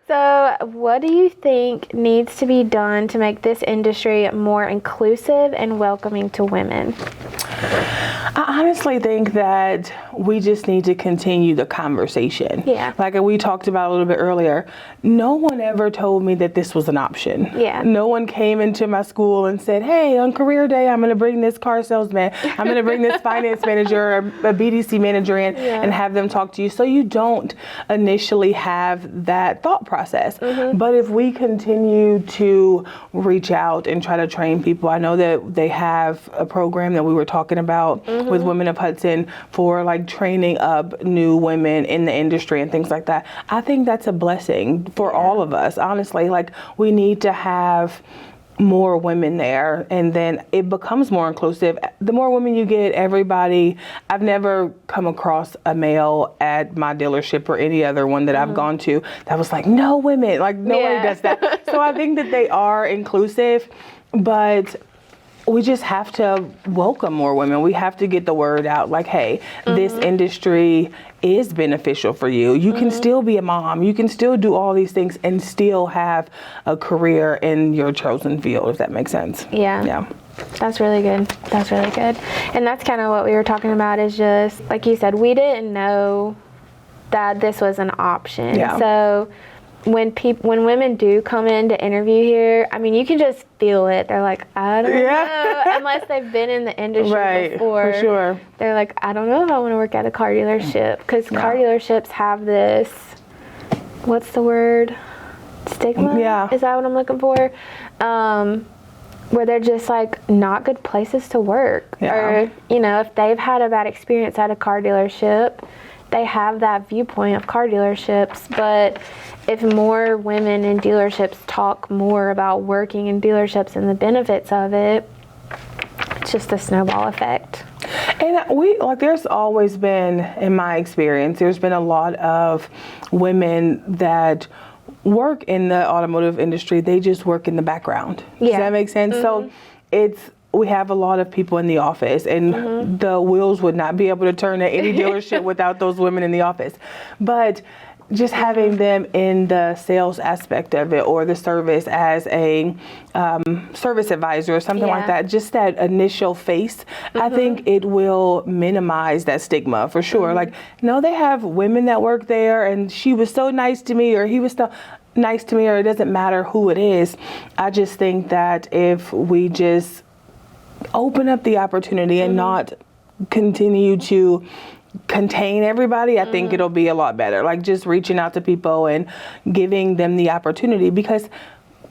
So what do you think needs to be done to make this industry more inclusive and welcoming to women? I honestly think that we just need to continue the conversation. Yeah. Like we talked about a little bit earlier, no one ever told me that this was an option. Yeah. No one came into my school and said, hey, on career day, I'm going to bring this car salesman, I'm going to bring this finance manager or a BDC manager in and have them talk to you. So you don't initially have that thought process. But if we continue to reach out and try to train people, I know that they have a program that we were talking about with Women of Hudson for like training up new women in the industry and things like that. I think that's a blessing for all of us, honestly. Like we need to have more women there, and then it becomes more inclusive. The more women you get, everybody, I've never come across a male at my dealership or any other one that I've gone to that was like, no women, like nobody does that. So I think that they are inclusive, but we just have to welcome more women. We have to get the word out like, hey, this industry is beneficial for you. You can still be a mom. You can still do all these things and still have a career in your chosen field, if that makes sense. Yeah. That's really good. That's really good. And that's kind of what we were talking about is just, like you said, we didn't know that this was an option. Yeah. So when women do come in to interview here, I mean, you can just feel it. They're like, I don't know, unless they've been in the industry before. For sure. They're like, I don't know if I want to work at a car dealership, because car dealerships have this, what's the word? Stigma? Yeah. Is that what I'm looking for? Where they're just like not good places to work. Yeah. Or, you know, if they've had a bad experience at a car dealership, they have that viewpoint of car dealerships. But if more women in dealerships talk more about working in dealerships and the benefits of it, it's just a snowball effect. And there's always been, in my experience, there's been a lot of women that work in the automotive industry. They just work in the background. Does that make sense? So we have a lot of people in the office, and the wheels would not be able to turn at any dealership without those women in the office. But just having them in the sales aspect of it, or the service as a service advisor or something like that, just that initial face, I think it will minimize that stigma for sure. Like, no, they have women that work there and she was so nice to me, or he was so nice to me, or it doesn't matter who it is. I just think that if we just open up the opportunity and not continue to contain everybody, I think it'll be a lot better. Like just reaching out to people and giving them the opportunity, because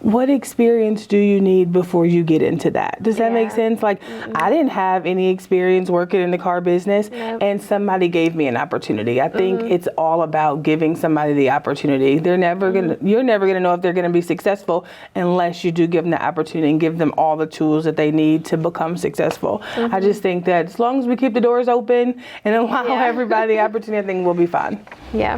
what experience do you need before you get into that? Does that make sense? Like I didn't have any experience working in the car business, and somebody gave me an opportunity. I think it's all about giving somebody the opportunity. They're never you're never gonna know if they're gonna be successful unless you do give them the opportunity and give them all the tools that they need to become successful. I just think that as long as we keep the doors open and allow everybody the opportunity, I think we'll be fine. Yeah.